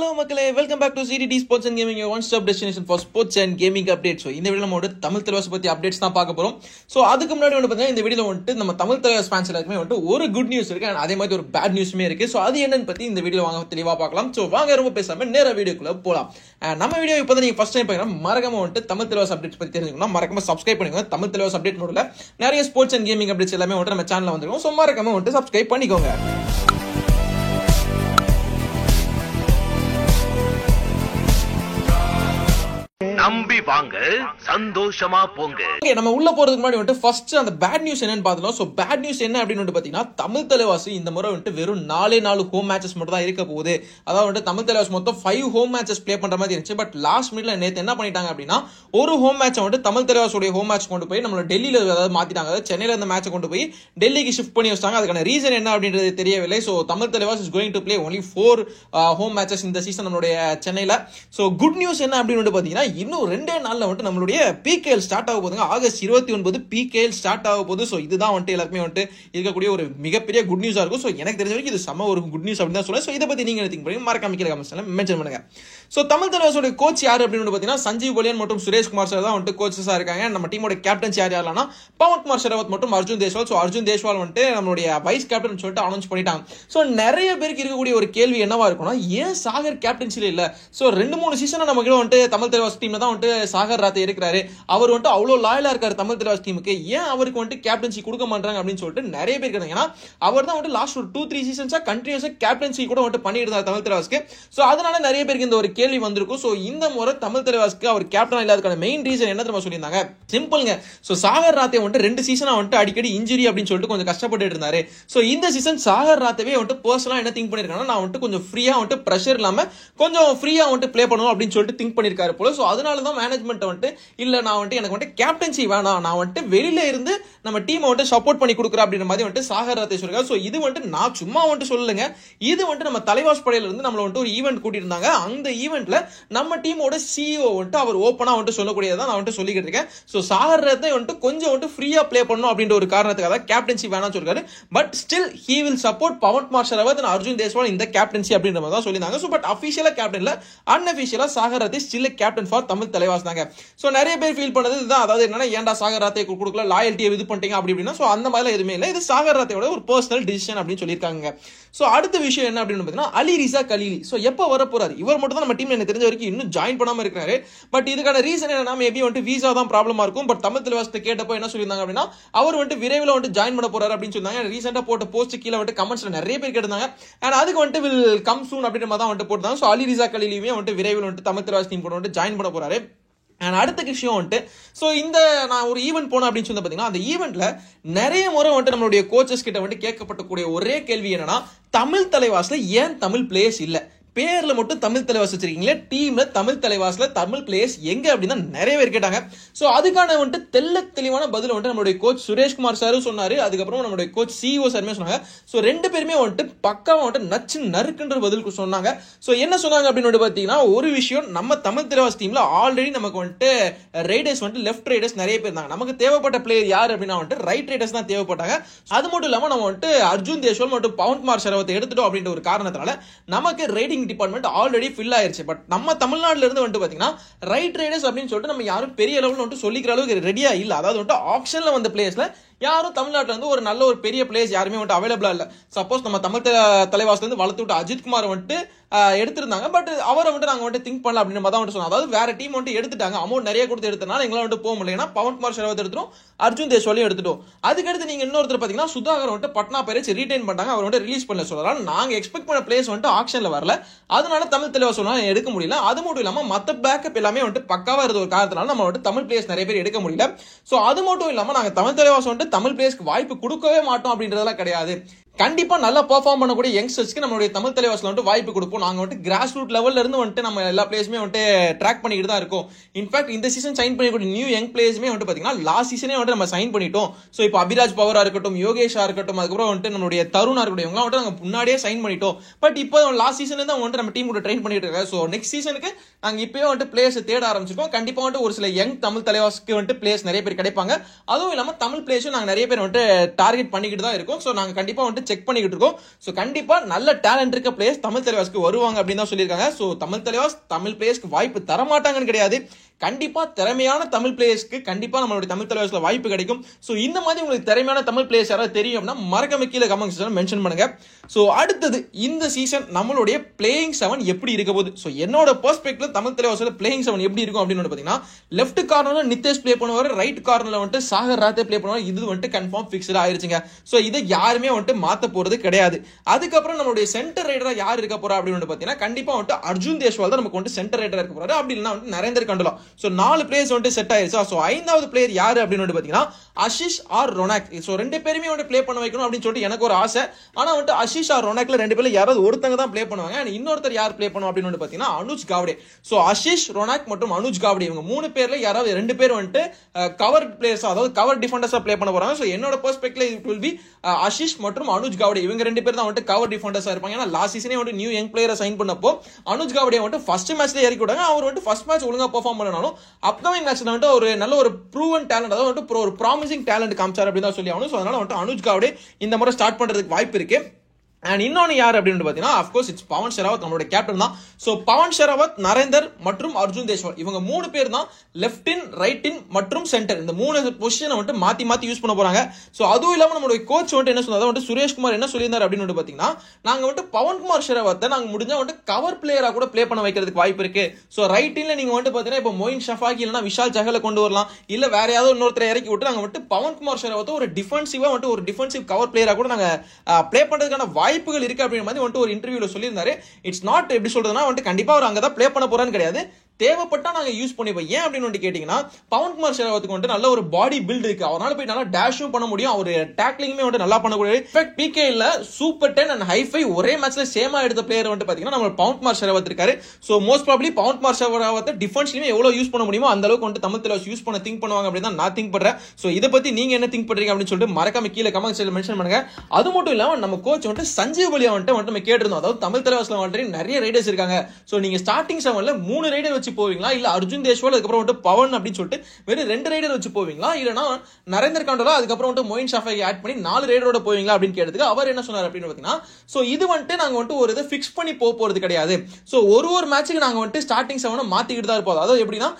Hello மக்களே, welcome back to CDD Sports and Gaming, your one stop destination for sports and gaming updates. So இந்த வீடியோல நம்ம தமிழ் தலைவாஸ் பத்தி updates தான் பார்க்க போறோம். சோ அதுக்கு முன்னாடி பாத்தீங்கன்னா இந்த வீடியோல நம்ம தமிழ் தலைவாஸ் ஃபேன்ஸ் எல்லாருக்குமே ஒரு குட் நியூஸ் இருக்கு and அதே மாதிரி ஒரு பேட் நியூஸ்மே இருக்கு. சோ அது என்னன்னு பத்தி இந்த வீடியோல வாங்க தெளிவா பார்க்கலாம். சோ வாங்க ரொம்ப பேசாம நேரா வீடியோக்குள்ள போலாம். நம்ம வீடியோ இப்போ நீங்க ஃபர்ஸ்ட் டைம் பாக்கறீங்கன்னா மறக்காம தமிழ் தலைவாஸ் அப்டேட்ஸ் பத்தி தெரிஞ்சுக்கணும். மறக்காம சப்ஸ்கிரைப் பண்ணுங்க. தமிழ் தலைவாஸ் அப்டேட் மோட்ல நிறைய ஸ்போர்ட்ஸ் அண்ட் கேமிங் அப்டேட்ஸ் எல்லாமே நம்ம சேனல்ல வந்துரும். சோ மறக்காம சப்ஸ்கிரைப் பண்ணிக்கோங்க. நம்பி வாங்க, சந்தோஷமா போங்க. ஓகே, நம்ம உள்ள போறதுக்கு முன்னாடி ஃபர்ஸ்ட் அந்த பேட் நியூஸ் என்னன்னு பார்த்தோம். சோ பேட் நியூஸ் என்ன அப்படின்னு பாத்தீங்கன்னா, தமிழ் தலைவாசி இந்த முறை வெறும் 4 ஹோம் மேட்சஸ் மட்டும் தான் இருக்க போகுது. அதாவது தமிழ் தலைவாசி மொத்தம் 5 ஹோம் மேட்சஸ் ப்ளே பண்ற மாதிரி இருந்துச்சு. பட் லாஸ்ட் மினிட்ல நேத்து என்ன பண்ணிட்டாங்க அப்படின்னா, ஒரு ஹோம் மேட்ச் தமிழ் தலைவாசியோட ஹோம் மேட்ச் கொண்டு போய் நம்மள டெல்லியில அதாவது மாத்திட்டாங்க. சென்னையில இந்த மேட்சை கொண்டு போய் டெல்லிக்கு ஷிஃப்ட் பண்ணி வச்சாங்க. அதுக்கான ரீசன் என்ன அப்படின்றது தெரியவில்லை. So Tamil Thalaivas is going to play only 4 home matches இந்த சீசன் நம்மளுடைய சென்னையில. சோ குட் நியூஸ் என்ன அப்படின்னு பாத்தீங்கன்னா, இன்னும் 2 நாள்ல நம்மளுடைய PKL ஸ்டார்ட் ஆக போகுதுங்க. ஆகஸ்ட் 29 PKL ஸ்டார்ட் ஆக போகுது. சோ இதுதான் எல்லாருமே இருக்கக்கூடிய ஒரு மிகப்பெரிய குட் நியூஸா இருக்கும். சோ எனக்கு தெரிஞ்ச வரைக்கும் இது செம ஒரு குட் நியூஸ் அப்படின்னு தான் சொல்றேன். சோ இதை பத்தி நீங்க திங்க் பண்ணுங்க, மறக்காம கீழ கமெண்ட்ஸ்ல மென்ஷன் பண்ணுங்க. சோ தமிழ் தலைவாசோட கோச் யார் அப்படின்னு பாத்தீங்கன்னா, சஞ்சீவ் பொலியன் மற்றும் சுரேஷ் குமார் சார் தான் கோச்சஸா இருக்காங்க. நம்ம டீமோட கேப்டன்ஸ் யாரெல்லாம் பவன் குமார் ஷெராவத் மற்றும் அர்ஜுன் தேஸ்வால். சோ அர்ஜுன் தேஸ்வால் நம்மளுடைய வைஸ் கேப்டன் சொல்லிட்டு அனௌன்ஸ் பண்ணிட்டாங்க. சோ நிறைய பேருக்கு இருக்கக்கூடிய ஒரு கேள்வி என்னவா இருக்கும்னா, ஏன் சாகர் கேப்டன்சில இல்ல? சோ 2-3 சீசன் நம்ம கிட்ட தமிழ் தலைவாஸ் டீம்ல தான் சாகர் ராத்தே இருக்கிறாரு. அவர் அவ்வளவு லாயலா இருக்காரு தமிழ் தலைவாஸ் டீமுக்கு. ஏன் அவருக்கு கேப்டன்சி கொடுக்க மாட்டாங்க அப்படின்னு சொல்லிட்டு நிறைய பேர் இருக்காங்க. ஏன்னா அவர் தான் லாஸ்ட் ஒரு 2-3 சீசன்ஸா கண்டினியூஸா கேப்டன்சி கூட பண்ணிட்டு இருந்தார் தமிழ் தலைவாஸ்க்கு. சோ அதனால நிறைய பேருக்கு இந்த ஒரு கேள்வி வந்திருக்கும். சோ இந்த முறை தமிழ் தலைவாஸ்க்கு அவர் கேப்டன் இல்லாததுக்கான மெயின் ரீசன் என்ன தெரியுமா சொல்லியிருந்தாங்க? சிம்பிள்ங்க. சோ சாகர் ராத்தே 2 சீசனா அடிக்கடி இன்ஜுரி அப்படின்னு சொல்லிட்டு கொஞ்சம் கஷ்டப்பட்டு இருந்தாரு. சோ இந்த சீசன் சாகர் ராத்தேவே பர்சனலா என்ன திங்க் பண்ணிருக்காங்கன்னா, நான் கொஞ்சம் ஃப்ரீயா பிரஷர் இல்லாம கொஞ்சம் ஃப்ரீயா ப்ளே பண்ணணும் அப்படின்னு சொல்லிட்டு திங்க் பண்ணிருக்காரு போல. சோ அதனால தான் மேனேஜ்மெண்ட் இல்ல நான் எனக்கு கேப்டன்சி வேணாம், நான் வெளியில இருந்து நம்ம டீம் சப்போர்ட் பண்ணி கொடுக்குறேன் அப்படின்ற மாதிரி சாகர் ராத்தே சொல்றாரு. சோ இது நான் சும்மா சொல்லலங்க. இது நம்ம தலைவாஸ் படையில இருந்து நம்மள ஒரு ஈவென்ட் கூட்டி இருந்தாங்க. அந்த ஈவென்ட்ல நம்ம டீமோட CEO அவர் ஓபனா சொல்லக்கூடியதான் நான் சொல்லிக்கிட்டு இருக்கேன். சோ சாகர் ராத்தே கொஞ்சம் ஃப்ரீயா ப்ளே பண்ணணும் அப்படின்ற ஒரு காரணத்துக்காக கேப்டன்சி வேணாம் சொல்றாரு. But still he will support Pavan Kumar Sehrawat and Arjun Deshwal இந்த கேப்டன்சி அப்படின்ற மாதிரி தான் சொல்லியிருந்தாங்க. சோ பட் அபிஷியலா கேப்டன்ல அன்அபிஷியலா Sagar Rathee still captain for Tamil Thalaivas தாங்க. சோ நிறைய பேர் ஃபீல் பண்ணது இதுதான். அதாவது என்னன்னா, ஏன்டா சாகர் ராத்தே கொடுக்கல, லாயல்ட்டியை இது பண்ணிட்டீங்க அப்படி அப்படின்னா. சோ அந்த மாதிரி எதுவுமே இல்லை. இது சாகர் ராத்தேயோட ஒரு பர்சனல் டிசிஷன் அப்படின்னு சொல்லியிருக்காங்க. சோ அடுத்த விஷயம் என்ன அப்படின்னு பாத்தீங்கன்னா, அலி ரிசா கலீலி. சோ எப்ப வர போறாரு? இவர் மட்டும் தான் நம்ம டீம்ல எனக்கு தெரிஞ்ச வரைக்கும் இன்னும் ஜாயின் பண்ணாம இருக்காரு. பட் இதுக்கான ரீசன் என்னன்னா, மேபி வீசா தான் ப்ராப்ளமா இருக்கும். பட் தமிழ் தலைவாஸ்ல கேட்டப்போ என்ன சொல்லியிருந்தாங்க அப்படின்னா, அவர் விரைவில் ஜாயின் பண்ண போறாரு அப்படின்னு சொன்னாங்க. ரீசெண்டா போட்ட போஸ்ட் கீழே கமெண்ட்ஸ்ல நிறைய பேர் கேட்டாங்க. அண்ட் அதுக்கு வில் கம் சூன் அப்படின்ற மாதிரி தான் போட்டாங்க. சோ அலி ரிசா கலீலியுமே விரைவில் தமிழ் தலைவாஸ் டீம் கூட ஜாயின் பண்ண போறாரு. அடுத்த விஷயம் சோ இந்த நான் ஒரு ஈவென்ட் போனேன் அப்படின்னு சொல்லி பாத்தீங்கன்னா, அந்த ஈவென்ட்ல நிறைய முறை நம்மளுடைய கோச்சஸ் கிட்ட கேட்கப்படக்கூடிய ஒரே கேள்வி என்னன்னா, தமிழ் தலைவாஸ்ல ஏன் தமிழ் பிளேயர்ஸ் இல்ல? பேர்ல மட்டும் தமிழ் தலைவாஸ் வச்சிருக்கீங்களே, டீம்ல தமிழ் தலைவாஸ்ல தமிழ் பிளேயர்ஸ் எங்க அப்படின்னு நிறைய பேர் கேட்டாங்க. சோ அதுக்கான தெள்ள தெளிவான பதில் நம்மளுடைய கோச் சுரேஷ்குமார் சாரும் சொன்னாரு. அதுக்கப்புறம் நம்மளுடைய கோச் CEO சாருமே சொன்னாங்க. சோ 2 பேருமே பக்காவா நச்சு நறுக்குன்ற பதில் சொன்னாங்க. சோ என்ன சொன்னாங்க அப்படின்னு பாத்தீங்கன்னா, ஒரு விஷயம், நம்ம தமிழ் தலைவாஸ் டீம்ல ஆல்ரெடி நமக்கு ரைடர்ஸ் லெஃப்ட் ரைடர்ஸ் நிறைய பேர் இருந்தாங்க. நமக்கு தேவைப்பட்ட பிளேயர் யார் அப்படின்னா ரைட் ரைடர்ஸ் தான் தேவைப்பட்டாங்க. அது மட்டும் இல்லாம நம்ம அர்ஜுன் தேஸ்வால் மற்றும் பவன் குமார் ஷெராவத்தை எடுத்துட்டோம் அப்படின்ற ஒரு காரணத்தினால நமக்கு ரைடிங் டிபார்ட்மெண்ட் ஆல்ரெடி ஃபில் ஆயிருச்சு. பட் நம்ம தமிழ்நாட்டுல இருந்து பாத்தீங்கன்னா ரைட் ரைடர்ஸ் அப்படின்னு சொல்லிட்டு நம்ம யாரும் பெரிய லெவல்ல சொல்லிக்கிற அளவுக்கு ரெடியா இல்ல. அதாவது ஆப்ஷன்ல வந்த பிளேயர்ஸ்ல யாரும் தமிழ்நாட்டுல ஒரு நல்ல ஒரு பெரிய பிளேயர்ஸ் யாருமே அவைலபிளா இல்ல. சப்போஸ் நம்ம தமிழ் தலைவாஸ்ல இருந்து வளர்த்து விட்டு அஜித் குமார் எடுத்திருந்தாங்க. பட் அவரை நாங்க திங்க் பண்ணல அப்படின்னு மாதிரி சொன்னோம். அதாவது வேற டீம் எடுத்துட்டாங்க, அமௌண்ட் நிறைய கொடுத்து எடுத்தனால எங்களால போக முடியல. பவன் குமார் ஷெராவத் எடுத்துட்டோம், அர்ஜுன் தேஸ்வாலையும் எடுத்துட்டோம். அதுக்கடுத்து நீங்க இன்னொருத்தர் பாத்தீங்கன்னா, சுதாகர் பட்னா பேரேஜ் ரீடைன் பண்ணாங்க. அவர் ரிலீஸ் பண்ணல. சொல்லலாம் நாங்க எக்ஸ்பெக்ட் பண்ண பிளேயர்ஸ் ஆக்ஷன்ல வரல. அதனால தமிழ் தலைவாஸ் எடுக்க முடியல. அது மட்டும் இல்லாம மத்த பேக்கப் எல்லாமே பக்காவா இருந்த ஒரு காரணத்தினால நம்ம தமிழ் பிளேயர்ஸ் நிறைய பேர் எடுக்க முடியல. சோ அது மட்டும் இல்லாம நாங்க தமிழ் தலைவாஸ் தமிழ் பிளேயர்ஸ்க்கு வாய்ப்பு கொடுக்கவே மாட்டோம் அப்படின்றதெல்லாம் கிடையாது. கண்டிப்பா நல்லா பெர்ஃபார்ம் பண்ணக்கூடிய யங்ஸ்டர்ஸ்க்கு நம்மளுடைய தமிழ் தலைவாஸ்ல வாய்ப்பு கொடுப்போம். நாங்க கிராஸ் ரூட் லெவல்ல இருந்து நம்ம எல்லா பிளேயர்ஸுமே ட்ராக் பண்ணிட்டு தான் இருக்கோம். இன்ஃபேக்ட் இந்த சீசன் சைன் பண்ணக்கூடிய நியூ யங் பிளேயர்ஸுமே பாத்தீங்கன்னா லாஸ்ட் சீசனே நம்ம சைன் பண்ணிட்டோம். சோ இப்போ அபிராஜ் பவரா இருக்கட்டும், யோகேஷா இருக்கட்டும், அதுக்கப்புறம் நம்மளுடைய தருணா இருக்கட்டும், இவங்க நாங்க முன்னாடியே சைன் பண்ணிட்டோம். பட் இப்போ லாஸ்ட் சீசன்ல தான் நம்ம டீம் கூட ட்ரெயின் பண்ணிட்டு இருக்காங்க. சோ நெக்ஸ்ட் சீசனுக்கு நாங்க இப்பவே பிளேயர்ஸ் தேட ஆரம்பிச்சிருக்கோம். கண்டிப்பா ஒரு சில யங் தமிழ் தலைவாஸ்க்கு பிளேயர்ஸ் நிறைய பேர் கிடைப்பாங்க. அதுவும் இல்லாம தமிழ் பிளேயர்ஸும் நாங்க நிறைய பேர் டார்கெட் பண்ணிக்கிட்டு தான் இருக்கோம். சோ நாங்க கண்டிப்பா செக் பண்ணிக்கிட்டு இருக்கோம். ஸோ கண்டிப்பா நல்ல டேலண்ட் இருக்க பிளேயர்ஸ் தமிழ் தலைவாஸ்க்கு வருவாங்க அப்படின்னு தான் சொல்லியிருக்காங்க. ஸோ தமிழ் தலைவாஸ் தமிழ் பிளேயர்ஸ்க்கு வாய்ப்பு தரமாட்டாங்கன்னு கிடையாது, கண்டிப்பா திறமையான தமிழ் பிளேயர்ஸ்க்கு கண்டிப்பா நம்மளுடைய தமிழ் தலைவாஸ்ல வாய்ப்பு கிடைக்கும். ஸோ இந்த மாதிரி உங்களுக்கு திறமையான தமிழ் பிளேயர்ஸ் யாராவது தெரியும் அப்படின்னா மறக்காம கீழே கமெண்ட் செக்ஷன்ல மென்ஷன் பண்ணுங்க. ஸோ அடுத்தது இந்த சீசன் நம்மளுடைய பிளேயிங் 7 எப்படி இருக்க போகுது? ஸோ என்னோட பெர்ஸ்பெக்டிவ்ல தமிழ் தலைவாஸ்ல பிளேயிங் 7 எப்படி இருக்கும் அப்படின்னு பாத்தீங்கன்னா, லெஃப்ட் கார்னர்ல நித்தேஷ் பிளே பண்ணுவாரு, ரைட் கார்னர்ல வந்துட்டு சாகர் ராத்தே பிளே பண்ணுவாரு. இது வந்துட்டு கன்ஃபார்ம் ஃபிக்ஸ்ட் ஆயிருச்சுங்க. ஸோ இதை யாருமே வந்துட்டு மாத்த போறது கிடையாது. அதுக்கப்புறம் நம்மளுடைய சென்டர் ரைடரா யார் இருக்க போறா அப்படின்னு பாத்தீங்கன்னா, கண்டிப்பா வந்துட்டு அர்ஜுன் தேஷ்வால் தான் நமக்கு வந்துட்டு சென்டர் ரைடரா இருக்க போறாரு. அப்படி இல்லைன்னா வந்துட்டு நரேந்தர் கண்டலா. ஸோ 4 பிளேயர்ஸ் வந்துட்டு செட் ஆயிருச்சா. ஸோ 5வது பிளேயர் யாரு அப்படின்னு பாத்தீங்கன்னா ஆஷிஷ் ஆர் ரொனாக். ஸோ 2 பேருமே வந்து பிளே பண்ண வைக்கணும் அப்படின்னு சொல்லிட்டு எனக்கு ஒரு ஆசை. ஆனா வந்துட்டு ஆஷிஷ் ஆர் ரொனாக்ல 2 பேர்ல யாராவது ஒருத்தங்க தான் பிளே பண்ணுவாங்க. அண்ட் இன்னொருத்தர் யார் பிளே பண்ணும் அப்படின்னு பாத்தீங்கன்னா அனுஜ் காவடே. ஸோ ஆஷிஷ், ரொனாக் மற்றும் அனுஜ் காவடே இவங்க 3 பேர்ல யாராவது 2 பேர் வந்துட்டு கவர் பிளேயர்ஸ், அதாவது கவர் டிஃபெண்டர்ஸா பிளே பண்ண போறாங்க. ஸோ என்னோட பெர்ஸ்பெக்டிவ்ல இட் வில் பி ஆஷிஷ் மற்றும் அனுஜ் காவடே. இவங்க 2 பேர் தான் வந்துட்டு கவர் டிஃபெண்டர்ஸா இருப்பாங்க. ஏன்னா லாஸ்ட் சீசனே வந்து நியூ யங் பிளேயரை சைன் பண்ணப்போ அனுஜ் காவடே வந்துட்டு ஃபர்ஸ்ட் மேட்ச்ல இறக்கி விட்டாங்க. அவர் வந்துட்டு ஃபர்ஸ்ட் மேட்ச் ஒழுங்கா பெர்ஃபார்ம் பண்ணனாலும் அப்கமிங் மேட்ச்ல வந்துட்டு ஒரு நல்ல ஒரு ப்ரூவன் டேலண்ட், அதாவது வந்துட்டு ஒரு ப்ராமிசிங் டேலண்ட் காமிச்சார் அப்படின்னு தான் சொல்லி ஆகணும். ஸோ அதனால வந்துட்டு அனுஜ் காவடே இந்த முறை ஸ்டார்ட் பண்றதுக்கு வாய்ப்பு இருக்கு. அண்ட் இன்னொன்னு யார் அப்படின்னு பாத்தீங்கன்னா, அஃப்கோர்ஸ் இட்ஸ் பவன் ஷெராவத், நம்மளோட கேப்டன் தான். சோ பவன் ஷெராவத், நரேந்தர் மற்றும் அர்ஜுன் தேஷ்வால் இவங்க 3 பேர் தான் லெஃப்ட் இன், ரைட் இன் மற்றும் சென்டர் இந்த 3 பொசிஷனை வந்துட்டு மாத்தி மாத்தி யூஸ் பண்ண போறாங்க. சோ அதுவும் இல்லாம நம்மளுடைய கோச் வந்துட்டு என்ன சொன்னாரு, வந்துட்டு சுரேஷ்குமார் என்ன சொல்லியிருந்தாரு அப்படின்னு பாத்தீங்கன்னா, நாங்க வந்துட்டு பவன்குமார் ஷெராவத்தை நாங்க முடிஞ்சா வந்துட்டு கவர் பிளேயரா கூட பிளே பண்ண வைக்கிறதுக்கு வாய்ப்பு இருக்கு. சோ ரைட் இன்ல நீங்க வந்துட்டு பாத்தீங்கன்னா இப்போ மொயின் ஷஃபாகி இல்லனா விஷால் சஹலை கொண்டு வரலாம், இல்ல வேற யாராவது இன்னொருத்தரை இறக்கி விட்டு நாங்க வந்துட்டு பவன்குமார் ஷெராவத்தை ஒரு டிஃபென்சிவா வந்துட்டு ஒரு டிஃபென்சிவ் கவர் பிளேயரா கூட நாங்க பிளே பண்றதுக்கான வாய்ப்புகள் இருக்கு அப்படின்னு வந்து ஒரு இன்டர்வியூல சொல்லியிருந்தாரு. இட்ஸ் நாட் எப்படி சொல்றதுன்னா வந்துட்டு கண்டிப்பா அவர் அங்கதான் பிளே பண்ண போறான்னு கிடையாது, தேவைப்பட்டா நாங்க யூஸ் பண்ணிப்போம். ஏன் அப்படின்னு கேட்டீங்கன்னா, பவன்குமார் ஷெராவத்துக்கு வந்து நல்ல ஒரு பாடி பில்ட் இருக்கு, அவரால் போய் நல்லா டேஷும் பண்ண முடியும், அவர் டேக்லிங்குமே வந்து நல்லா பண்ணக்கூடிய. இன்ஃபேக்ட் பிகே இல்ல சூப்பர் 10 அண்ட் ஹைஃபை ஒரே மேட்ச்ல சேமா எடுத்த பிளேயர் வந்து பாத்தீங்கன்னா நம்ம பவன்குமார் ஷெராவத் இருக்காரு. சோ மோஸ்ட் ப்ராபபிலி பவன்குமார் ஷெராவத்தை டிஃபென்ஸ்லயுமே எவ்வளவு யூஸ் பண்ண முடியுமோ அந்த அளவுக்கு வந்து தமிழ் தலைவாஸ் யூஸ் பண்ண திங்க் பண்ணுவாங்க அப்படின்னு தான் நான் திங்க் பண்றேன். சோ இதை பத்தி நீங்க என்ன திங்க் பண்றீங்க அப்படின்னு சொல்லிட்டு மறக்காம கீழே கமெண்ட் செக்ஷன்ல மென்ஷன் பண்ணுங்க. அது மட்டும் இல்லாம நம்ம கோச் வந்து சஞ்சீவ் பலியா வந்துட்டு நம்ம கேட்டிருந்தோம், அதாவது தமிழ் தலைவாஸ்ல வந்துட்டு நிறைய ரைடர்ஸ் இருக்காங்க. சோ நீங்க ஸ்டார்டிங் 7ல 3 ரைடர் வச்சு போவீங்களா, இல்ல அர்ஜுன் தேஷ்வால் அதுக்கப்புறம் வந்து பவன் அப்படின்னு சொல்லிட்டு வெறும் 2 ரைடர் வச்சு போவீங்களா, இல்லனா நரேந்தர் கண்டோலா அதுக்கப்புறம் வந்து மொயின் ஷஃபாகி ஆட் பண்ணி 4 ரைடரோட போவீங்களா அப்படின்னு கேட்டதுக்கு அவர் என்ன சொன்னார் அப்படின்னு பாத்தீங்கன்னா, சோ இது வந்துட்டு நாங்க வந்துட்டு ஒரு இதை ஃபிக்ஸ் பண்ணி போறது கிடையாது. சோ ஒரு மேட்சுக்கு நாங்க வந்துட்டு ஸ்டார்டிங் 7 மாத்திக்கிட்டு தான் இருப்போம். அதாவது எப்படின்னா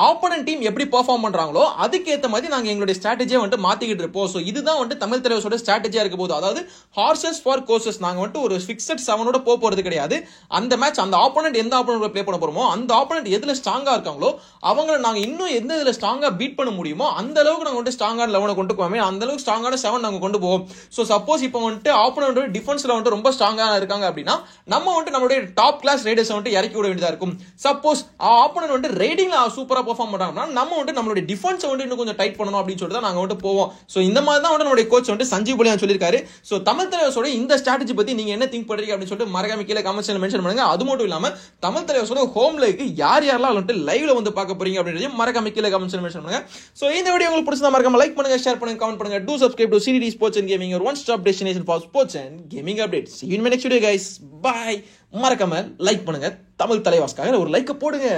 ஆப்போனன்ட் டீம் எப்படி பெர்ஃபார்ம் பண்றாங்களோ அதுக்கு ஏத்த மாதிரி நாங்க எங்களுடைய ஸ்ட்ராட்டஜியை வந்து மாத்திக்கிட்டு இருப்போம். சோ இதுதான் வந்து தமிழ் தலைவாஸோட ஸ்ட்ராட்டஜியா இருக்க போகுது. அதாவது ஹார்சஸ் ஃபார் கோர்சஸ், நாங்க வந்து ஒரு ஃபிக்ஸட் 7ஓட போறது கிடையாது. அந்த மேட்ச் அந்த ஆப்போனன்ட் எந்த ஆப்போனன்ட் ப்ளே பண்ண போறோமோ அந்த ஆப்போனன்ட் எதுல ஸ்ட்ராங்கா இருக்காங்களோ அவங்களை நாங்க இன்னும் எந்த இதுல ஸ்ட்ராங்கா பீட் பண்ண முடியுமோ அந்த அளவுக்கு நாங்க வந்து ஸ்ட்ராங்கான 11 கொண்டு போவோமே, அந்த அளவுக்கு ஸ்ட்ராங்கான 7 நாங்க கொண்டு போவோம். சோ சப்போஸ் இப்போ வந்துட்டு ஆப்போனன்ட் டிஃபென்ஸ்ல வந்து ரொம்ப ஸ்ட்ராங்கா இருக்காங்க அப்படின்னா நம்ம வந்து நம்மளுடைய டாப் கிளாஸ் ரைடர்ஸ் வந்து இறக்கி விட வேண்டியதா இருக்கும். சப்போஸ் ஆப்போனன்ட் வந்து ரைடிங்ல சூப்பரா பெர்ஃபார்ம் பண்றாங்கன்னா நம்ம வந்து நம்மளுடைய டிஃபென்ஸ் வந்து இன்னும் கொஞ்சம் டைட் பண்ணணும் அப்படின்னு சொல்லிட்டு நாங்க வந்து போவோம். சோ இந்த மாதிரி தான் வந்து நம்மளுடைய கோச் வந்து சஞ்சீவ் பலியா சொல்லியிருக்காரு. சோ தமிழ் தலைவாஸோட இந்த ஸ்ட்ராட்டஜி பத்தி நீங்க என்ன திங்க் பண்றீங்க அப்படின்னு சொல்லிட்டு மறக்காம கீழே கமெண்ட் செக்ஷன்ல மென்ஷன் பண்ணுங்க. அது மட்டும் இல்லாம தமிழ் தலைவாஸோட ஹோம் லைவ்க்கு யார் யாரெல்லாம் வந்து லைவ்ல வந்து பார்க்க போறீங்க அப்படின்றதையும் மறக்காம கீழே கமெண்ட் செக்ஷன்ல மென்ஷன் பண்ணுங்க. சோ இந்த வீடியோ உங்களுக்கு பிடிச்சதா மறக்காம லைக் பண்ணுங்க, ஷேர் பண்ணுங்க, கமெண்ட் பண்ணுங்க. Do subscribe to CDD Sports and Gaming, your one stop destination for sports and gaming updates. See you in my next video guys. Bye. மறக்காம லைக் பண்ணுங்க, தமிழ் தலைவாஸ்க்காக ஒரு லைக் போடுங்க.